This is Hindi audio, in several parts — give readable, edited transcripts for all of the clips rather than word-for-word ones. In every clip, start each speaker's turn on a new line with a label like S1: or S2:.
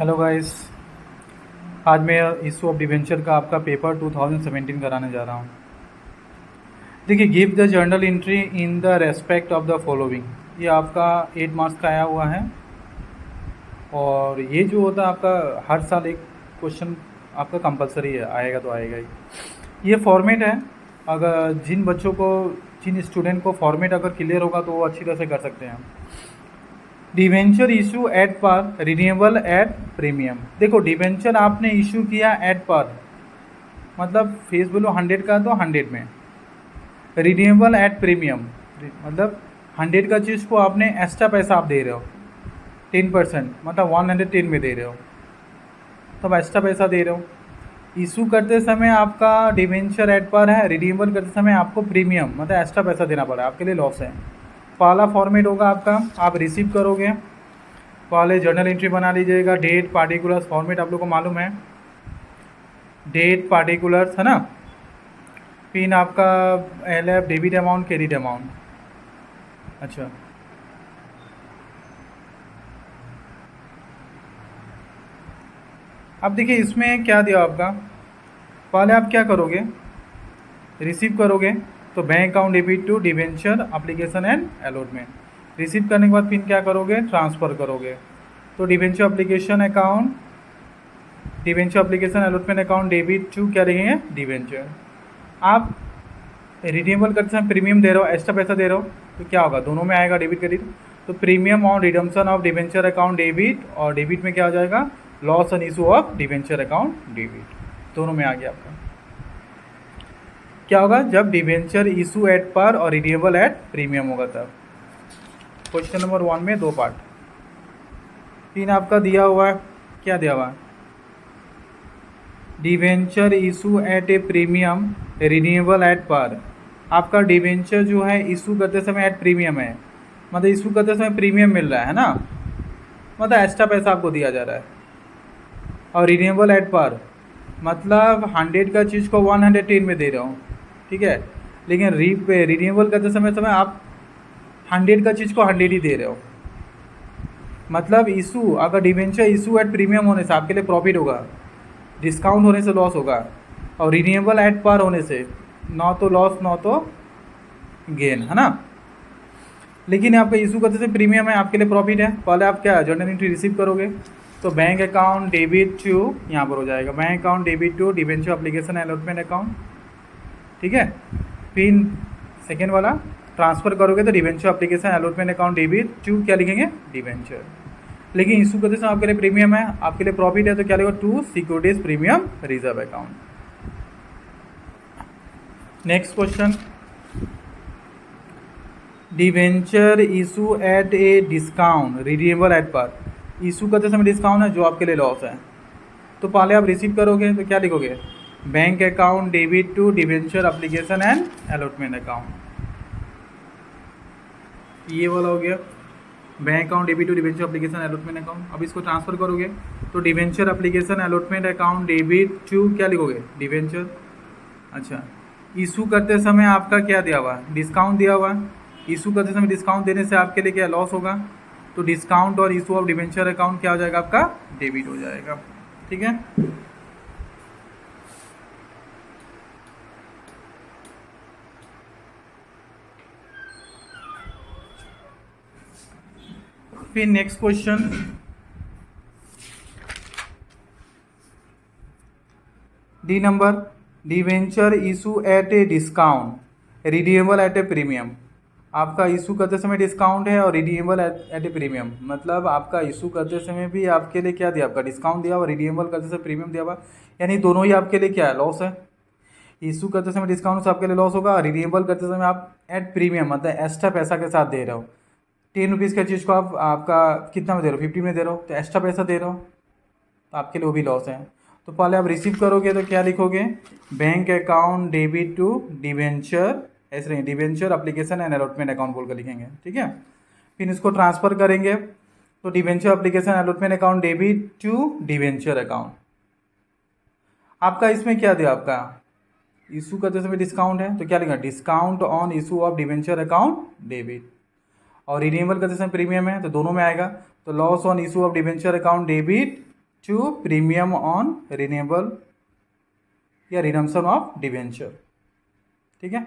S1: Hello guys. आज मैं इशू ऑफ डिवेंचर का आपका पेपर 2017 कराने जा रहा हूँ। देखिए, give the journal entry in the respect of the following, ये आपका 8 मार्क्स का आया हुआ है। और ये जो होता है आपका हर साल एक क्वेश्चन आपका कंपलसरी है, आएगा तो आएगा ही। ये फॉर्मेट है, अगर जिन स्टूडेंट को फॉर्मेट अगर क्लियर होगा तो वो अच्छी तरह से कर सकते हैं। डिवेंचर इशू एट पर, रिन्यूएबल एट प्रीमियम। देखो, डिवेंचर आपने इशू किया एट पर, मतलब फेस वैल्यू 100 का तो 100 में। रिन्यूएबल एट प्रीमियम मतलब 100 का चीज़ को आपने एक्स्ट्रा पैसा आप दे रहे हो 10%, मतलब 110 में दे रहे हो, तो आप एक्स्ट्रा पैसा दे रहे हो। इशू करते समय आपका डिवेंचर एट पर है, रिन्यूएबल करते समय आपको प्रीमियम मतलब एक्स्ट्रा पैसा देना पड़ा, आपके लिए लॉस है। पहला फॉर्मेट होगा आपका, आप रिसीव करोगे, पहले जर्नल एंट्री बना लीजिएगा। डेट पार्टिकुलर्स फॉर्मेट आप लोग को मालूम है, डेट पार्टिकुलर्स है ना। पिन आपका LF debit amount, credit amount. अच्छा, अब देखिए इसमें क्या दिया आपका। पहले आप क्या करोगे, रिसीव करोगे तो bank account debit to debenture application and allotment. Receive करने के बाद फिर क्या करोगे, ट्रांसफ़र करोगे। तो debenture application allotment account debit to क्या रहेंगे, डिवेंचर। आप रिन्यूएबल करते समय प्रीमियम दे रहे हो, एक्स्ट्रा पैसा दे रहे हो, तो क्या होगा, दोनों में आएगा डेबिट क्रेडिट। तो premium on redemption of debenture account debit, और डेबिट में क्या हो जाएगा, loss on issue of debenture account debit, दोनों में आ गया आपका। क्या होगा जब डिवेंचर इशू एट पर और रिन्यूएबल एट प्रीमियम होगा तब। क्वेश्चन नंबर 1 में 2 पार्ट। 3 आपका दिया हुआ है, क्या दिया हुआ है, debenture issue at a premium, renewable at par. आपका डिवेंचर जो है इशू करते समय एट प्रीमियम है, मतलब इशू करते समय प्रीमियम मिल रहा है ना, मतलब एक्स्ट्रा पैसा आपको दिया जा रहा है। और रिन्यूएबल एट पर मतलब 100 का चीज़ को 110 में दे रहा हूँ, ठीक है। लेकिन रिन्यूएबल करते समय आप 100 का चीज़ को 100 ही दे रहे हो, मतलब इशू अगर डिवेंचर इशू एट प्रीमियम होने से आपके लिए प्रॉफिट होगा, डिस्काउंट होने से लॉस होगा, और रिन्यूएबल एट पर होने से ना तो लॉस ना तो गेन, है ना। लेकिन आपका इशू करते से प्रीमियम है, आपके लिए प्रॉफिट है। पहले आप क्या जर्नल एंट्री रिसीव करोगे, तो बैंक अकाउंट डेबिट टू, यहाँ पर हो जाएगा bank account debit to debenture application allotment account, ठीक है। फिर सेकेंड वाला ट्रांसफ़र करोगे तो debenture application allotment account debit to क्या लिखेंगे, डिवेंचर। लेकिन इशू करते समय आपके लिए प्रीमियम है, आपके लिए प्रॉफिट है, तो क्या लिखोगे, to securities premium reserve account. Next question, debenture issue at a discount, renewable at par. Issue करते समय डिस्काउंट है जो आपके लिए लॉस है, तो पहले आप रिसीव करोगे तो क्या लिखोगे, bank account debit to debenture application and allotment account, ये वाला हो गया bank account debit to debenture application allotment account. अब इसको ट्रांसफर करोगे तो debenture application allotment account debit to क्या लिखोगे, डिवेंचर। अच्छा, इशू करते समय आपका क्या दिया हुआ, डिस्काउंट दिया हुआ। इशू करते समय डिस्काउंट देने से आपके लिए क्या लॉस होगा, तो डिस्काउंट और इशू ऑफ डिवेंचर अकाउंट क्या हो जाएगा, आपका डेबिट हो जाएगा, ठीक है। फिर next question, D number, debenture issue at a discount, renewable at a premium. आपका इशू करते समय डिस्काउंट है और रिन्यूएबल एट ए प्रीमियम, मतलब आपका इशू करते समय भी आपके लिए क्या दिया, आपका डिस्काउंट दिया हुआ, रिन्यूएबल करते समय प्रीमियम दिया हुआ, यानी दोनों ही आपके लिए क्या है, लॉस है। इशू करते समय डिस्काउंट से आपके लिए लॉस होगा, रिन्यूएबल करते समय आप एट प्रीमियम मतलब एक्स्ट्रा पैसा के साथ दे रहे हो। 10 रुपीज़ का चीज़ को आप आपका कितना में दे रहे हो, 50 में दे रहे हो, तो एक्स्ट्रा पैसा दे रहे हो, तो आपके लिए वो भी लॉस है। तो पहले आप रिसीव करोगे तो क्या लिखोगे, bank account debit to debenture, ऐसे debenture application and allotment account बोल कर लिखेंगे, ठीक है। फिर इसको ट्रांसफ़र करेंगे तो debenture application allotment account debit to debenture account. आपका इसमें क्या दिया, आपका इशू करते समय डिस्काउंट है, तो क्या लिखा, discount on issue of debenture account debit, और रिन्यूएबल करते समय प्रीमियम है तो दोनों में आएगा, तो loss on issue of debenture account debit to premium on renewable या रिडम्पशन ऑफ डिवेंचर। ठीक है,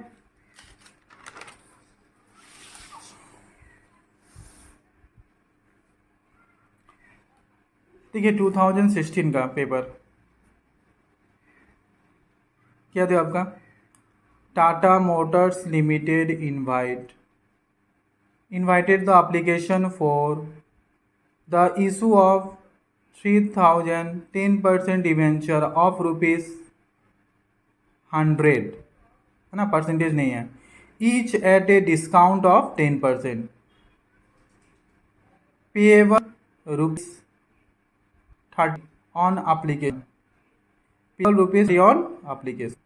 S1: ठीक है। 2016 का पेपर क्या था आपका? Tata Motors limited invited the application for the issue of 3000 10% debenture of rupees 100, है ना, परसेंटेज नहीं है, each eight a discount of 10%, payable rupees 30 on application, payable rupees on application.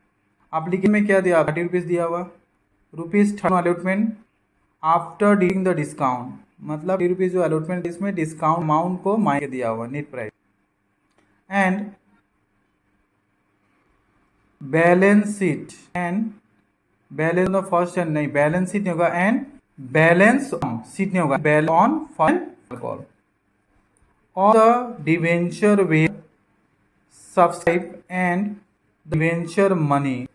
S1: Application में क्या दिया? 30 रुपीज़ दिया हुआ, rupees 30 allotment after dealing the discount, मतलब 30 रुपीज़ जो अलॉटमेंट इसमें डिस्काउंट अमाउंट को माइनस दिया हुआ net price, and balance sheet and balance first and नहीं, बैलेंस शीट नहीं होगा, एंड बैलेंस शीट नहीं होगा, बैलेंस ऑन फर्स्ट कॉल और the debenture were subscribe and debenture money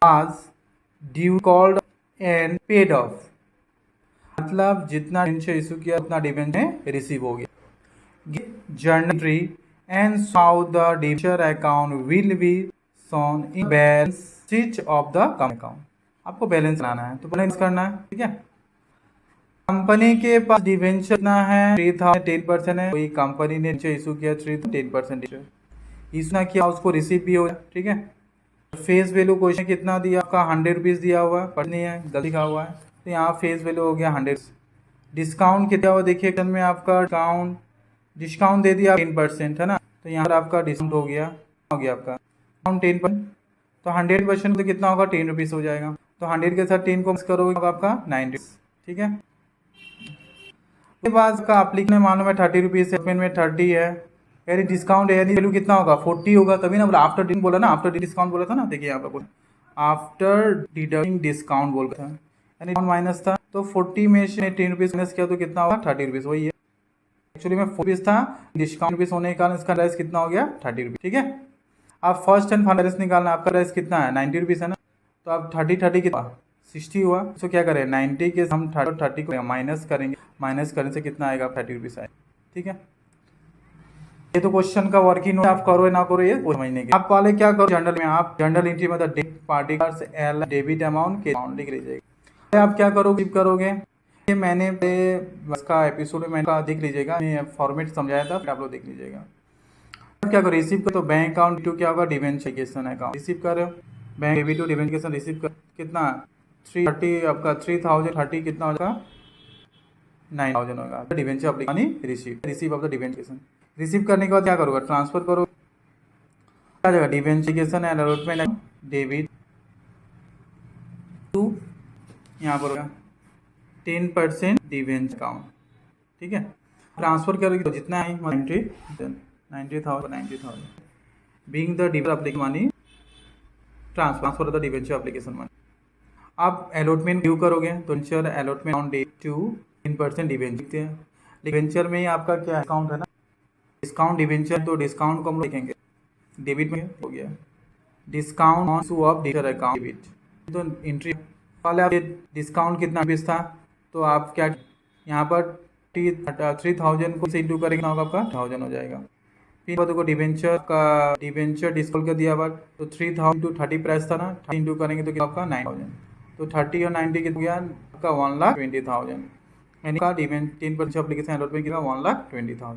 S1: आज due called and paid off, मतलब जितना डिवेंचर इशू किया उतना डिवेंचर रिसीव हो गया। Journal entry and how the debenture account will be shown in balance sheet of the account. आपको बैलेंस बनाना है तो बैलेंस करना है। ठीक है, कंपनी के पास डिवेंचर कितना है? 3000 10% है, कोई कंपनी ने इशू किया 10% इशू ना किया, उसको रिसीव भी हो गया। ठीक है, फेस वैल्यू क्वेश्चन कितना दिया आपका? 100 रुपीज़ दिया हुआ है, पर नहीं है, गलती लिखा हुआ है, तो यहाँ फेस वैल्यू हो गया 100। डिस्काउंट कितना हुआ देखिए, क्वेश्चन में आपका डिस्काउंट दे दिया 10%, है ना, तो यहाँ पर आपका डिस्काउंट हो गया आपका डिस्काउंट 10%, तो 100% तो कितना होगा? 10 रुपीज़ हो जाएगा, तो 100 के साथ 10 को मिक्स करोगे आपका 90। ठीक है, उसके बाद का एप्लीकेशन में मालूम है 30 रुपीज़ में 30 है, यानी डिस्काउंट यानी वैल्यू कितना होगा? 40 होगा, तभी ना बोला आफ्टर डिन बोला ना, आफ्टर डिस्काउंट बोला था ना, देखिए यहाँ पर आफ्टर डिडक्टिंग डिस्काउंट बोल था, यानी माइनस था, तो 40 में से 10 रुपीज़ माइनस किया तो कितना होगा? 30 रुपीज़, वही है। एक्चुअली में 4 रुपीज़ था, डिस्काउंट रुपीज़ होने के कारण इसका प्राइस कितना हो गया? 30 रुपीज़। ठीक है, आप फर्स्ट एंड फाइनल निकालना, आपका प्राइस कितना है? 90 रुपीज़ है ना, तो आप 30 कितना 60 हुआ, तो क्या करें 90 के हम 30 को माइनस करेंगे, माइनस करने से कितना आएगा? 30 रुपीज़ आएगा। ठीक है, ये तो क्वेश्चन का वर्किंग नोट आप करो ना करो ये समझने के। आप वाले क्या करो, जर्नल में आप जर्नल एंट्री मतलब date particulars L debit amount के अमाउंट लिख लीजिएगा। आप क्या करोगे, ये मैंने इसका एपिसोड में मैंने देख लीजिएगा, फॉर्मेट समझाया था, आप लोग देख लीजिएगा। क्या करो, रिसीव कर, तो बैंक अकाउंट टू क्या होगा? डिवेंचर अकाउंट रिसीव कर रहे हो, bank debit to debenture receive कर, कितना 330 आपका 3030 कितना हो जाएगा? 9000 होगा, debenture application receive of the debenture. Receive करने के बाद क्या करोगे? ट्रांसफर करो, क्या जाएगा? Debenture and allotment debit to, यहाँ पर होगा 10% डिवेंचर अकाउंट। ठीक है, ट्रांसफर करोगे तो जितना है 90,000 being the debenture application money transfer of the debenture application money. आप अलॉटमेंट ड्यू करोगे तो debenture allotment on day to 10% debenture, debenture में ही आपका क्या अकाउंट है ना, डिस्काउंट डिवेंचर, तो डिस्काउंट को हम लिखेंगे डेबिट में हो गया, discount on issue of debenture account debit, तो एंट्री वाले आप डिस्काउंट कितना रुपीज़ था, तो आप क्या यहाँ पर 3000 को से इंटू करेंगे ना होगा आपका 1000 हो जाएगा। फिर बाद को डिवेंचर डिस्काउंट का दिया बात, तो 3000 टू 30 प्राइस था ना, 30 इंटू करेंगे तो क्या आपका 9000, तो 30 और 90 कितना गया आपका 1,20,000, यानी का 10% एप्लीकेशन अलॉटमेंट किया 1,20,000।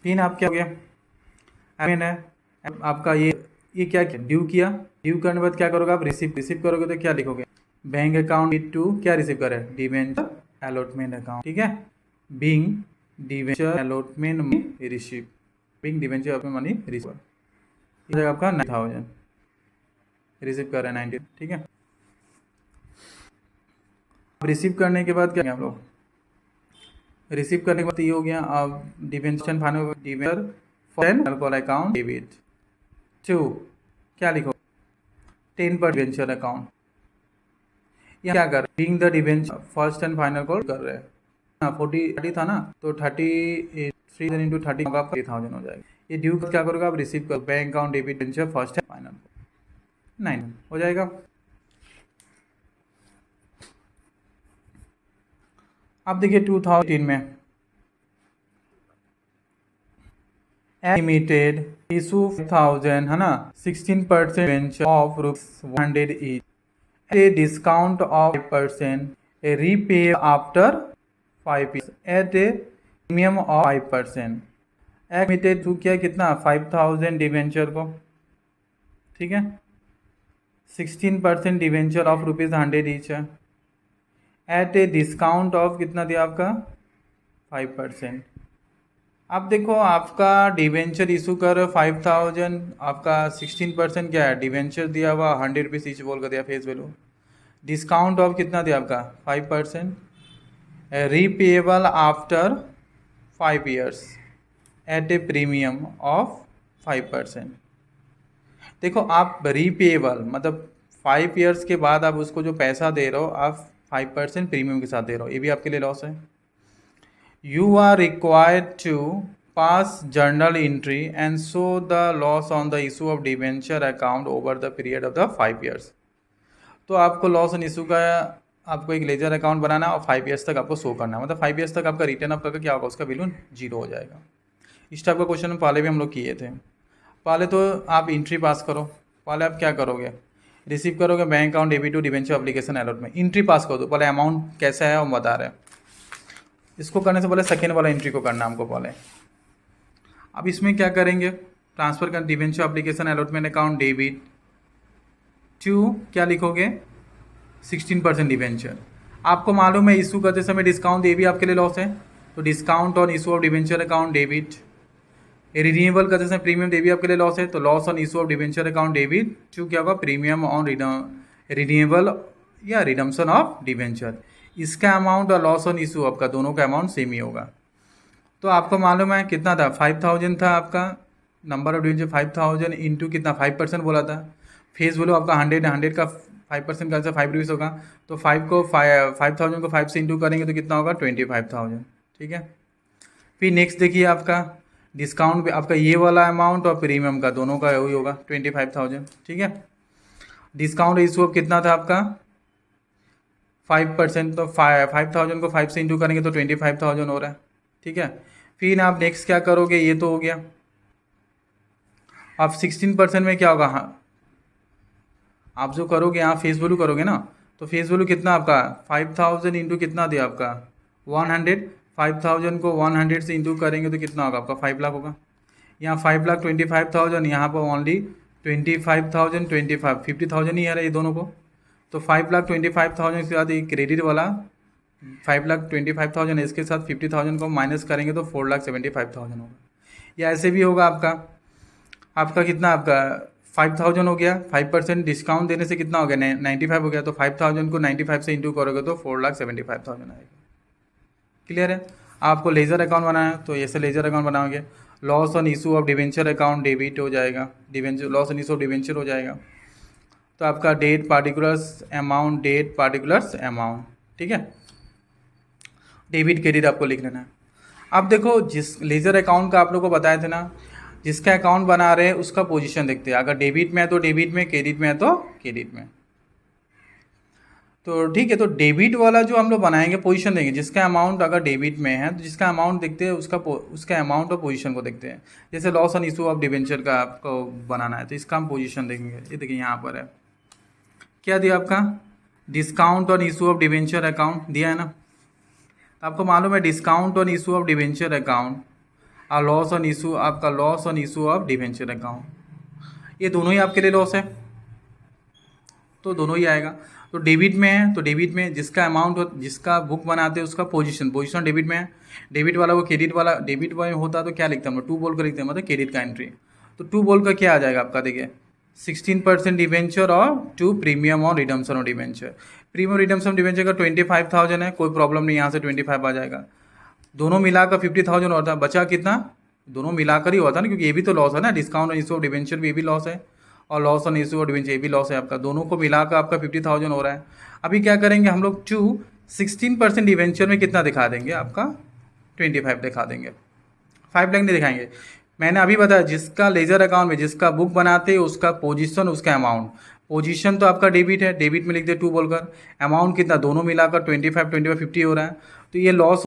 S1: फिर आप क्या हो गया है आपका ये क्या ड्यू किया, ड्यू करने के बाद क्या करोगे आप? रिसीव करोगे तो क्या लिखोगे? बैंक अकाउंट टू क्या रिसीव करे? Debenture allotment account. ठीक है, being debenture allotment money receive, being debenture allotment money receive, आपका 9000 रिसीव कर रहे हैं 90। ठीक है, रिसीव करने के बाद क्या आप लोग, रिसीव करने के बाद ये हो गया। अब debenture final debenture for account debit to क्या लिखो? 10% डिवेंचर अकाउंट, क्या कर being the debenture first and final call कर रहे हैं 40 था ना, तो 30 इंटू 30 होगा 30,000 हो जाएगा। ये ड्यू क्या करोगे आप, रिसीव करो, bank account debit debenture first है फाइनल 9 हो जाएगा। अब देखिए 2018 में लिमिटेड इशू 1000 है ना, 16% debenture of ₹100 each, a discount of 5%, a repay after 5 years at a premium of 5%। Limited issue किया कितना 5000 डिबेंचर को, ठीक है, 16% डिबेंचर ऑफ ₹100 ईच है, एट ए डिस्काउंट ऑफ कितना दिया आपका 5%। अब देखो आपका डिवेंचर इशू कर 5000, आपका 16% क्या है, डिवेंचर दिया हुआ 100 रुपीज़ ईच बोल कर दिया फेस वैल्यू, डिस्काउंट ऑफ कितना दिया आपका 5%, repayable after 5 years at a premium of 5%। देखो आप रीपेएबल मतलब 5 years के बाद आप उसको जो पैसा दे रहे हो आप 5% प्रीमियम के साथ दे रहे हो, ये भी आपके लिए लॉस है। You are required to pass journal entry and show the loss on the issue of debenture account over the period of the 5 years। तो आपको लॉस ऑन इशू का आपको एक लेजर अकाउंट बनाना और 5 years तक आपको शो करना है, मतलब 5 years तक आपका रिटर्न अप करके क्या होगा, उसका वैल्यू 0 हो जाएगा। इस टाइप का क्वेश्चन पहले भी हम लोग किए थे। पहले तो आप एंट्री पास करो, पहले आप क्या करोगे, रिसीव करोगे bank account debit to debenture application alert में, एंट्री पास कर दो, पहले अमाउंट कैसा है हम बता रहे हैं। इसको करने से पहले सेकेंड वाला एंट्री को करना हमको पहले। अब इसमें क्या करेंगे, ट्रांसफर कर debenture application allotment account debit to क्या लिखोगे 16% डिबेंचर। आपको मालूम है इशू करते समय डिस्काउंट ये भी आपके लिए लॉस है, तो discount on issue of debenture account debit, renewable करते समय प्रीमियम ये भी आपके लिए लॉस है, तो loss on issue of debenture account debit to क्या होगा प्रीमियम ऑन रिन्यूएबल या रिडम्पशन ऑफ डिबेंचर। इसका अमाउंट और लॉस ऑन इशू आपका दोनों का अमाउंट सेम ही होगा। तो आपको मालूम है कितना था 5000 था आपका नंबर ऑफ डिबेंचर 5000 इंटू कितना 5% बोला था, फेस वैल्यू आपका 100 का 5% का 5 रुपीज़ होगा, तो 5000 को 5 से इंटू करेंगे तो कितना होगा 25000, ठीक है। फिर नेक्स्ट देखिए आपका डिस्काउंट आपका ये वाला अमाउंट और प्रीमियम का दोनों का वही होगा 25000, ठीक है। डिस्काउंट इशू कितना था आपका 5%, तो 5000 को 5 से इंटू करेंगे तो 25000 हो रहा है, ठीक है। फिर आप नेक्स्ट क्या करोगे, ये तो हो गया। अब 16% में क्या होगा, हाँ आप जो करोगे यहाँ फेस वैल्यू करोगे ना, तो फेस वैल्यू कितना आपका 5000 इंटू कितना दिया आपका 100, 5000 को 100 से इंटू करेंगे तो कितना होगा आपका 5 लाख होगा। यहाँ 5,25,000, यहाँ पर ओनली 25,000 50,000 ही है ये दोनों को, तो 5,25,000 के साथ एक क्रेडिट वाला 5,25,000 इसके साथ 50,000 को माइनस करेंगे तो 4,75,000 होगा। या ऐसे भी होगा आपका कितना आपका 5,000 हो गया, 5% डिस्काउंट देने से कितना हो गया 95 हो गया, तो 5,000 को 95 से इंटू करोगे तो 4,75,000 आएगा। क्लियर है। आपको लेजर अकाउंट बनाना है तो ऐसे लेजर अकाउंट बनाओगे, loss on issue of debenture account debit हो जाएगा, debenture loss on issue of debenture हो जाएगा, तो आपका date particulars amount, date particulars amount, ठीक है। डेबिट क्रेडिट आपको लिख लेना है। अब देखो जिस लेजर अकाउंट का आप लोगों को बताए थे ना, जिसका अकाउंट बना रहे हैं उसका पोजीशन देखते हैं, अगर डेबिट में है तो डेबिट में, क्रेडिट में है तो क्रेडिट में, तो ठीक है। तो डेबिट वाला जो हम लोग बनाएंगे पोजीशन देंगे, जिसका अमाउंट अगर डेबिट में है तो जिसका अमाउंट देखते हैं उसका अमाउंट और पोजीशन को देखते हैं। जैसे loss on issue of debenture का आपको बनाना है तो इसका हम पोजीशन देखेंगे। ये देखिए यहाँ पर है, क्या दिया आपका discount on issue of debenture account दिया है ना, तो आपको मालूम है discount on issue of debenture account और लॉस ऑन इशू, आपका loss on issue of debenture account, ये दोनों ही आपके लिए लॉस है, तो दोनों ही आएगा। तो डेबिट में है तो डेबिट में जिसका अमाउंट जिसका बुक बनाते हैं उसका पोजीशन डेबिट में है, डेबिट वाला वो क्रेडिट वाला, डेबिट वाला होता तो क्या लिखते हैं हम लोग 2 बोल कर लिखते हैं, मतलब क्रेडिट का एंट्री, तो 2 बोल का क्या आ जाएगा आपका, देखिए 16% डिवेंचर और 2 प्रीमियम और redemption of debenture. Premium redemption debenture का 25,000 है, कोई प्रॉब्लम नहीं, यहाँ से 25 आ जाएगा, दोनों मिलाकर 50,000 होता है, बचा कितना, दोनों मिलाकर ही होता है ना, क्योंकि ये भी तो लॉस है ना, discount on issue of debenture भी ये भी लॉस है और loss on issue of debenture ये भी लॉस है आपका, दोनों को मिलाकर आपका 50,000 हो रहा है। अभी क्या करेंगे हम लोग 16% डिवेंचर में कितना दिखा देंगे आपका 25 दिखा देंगे, 5 लाख नहीं दिखाएंगे, मैंने अभी बताया जिसका लेजर अकाउंट में जिसका बुक बनाते हैं उसका पोजीशन उसका अमाउंट। पोजीशन तो आपका डेबिट है, डेबिट में लिख दे 2 बोलकर। अमाउंट कितना, दोनों मिलाकर 25 50 हो रहा है। तो ये लॉस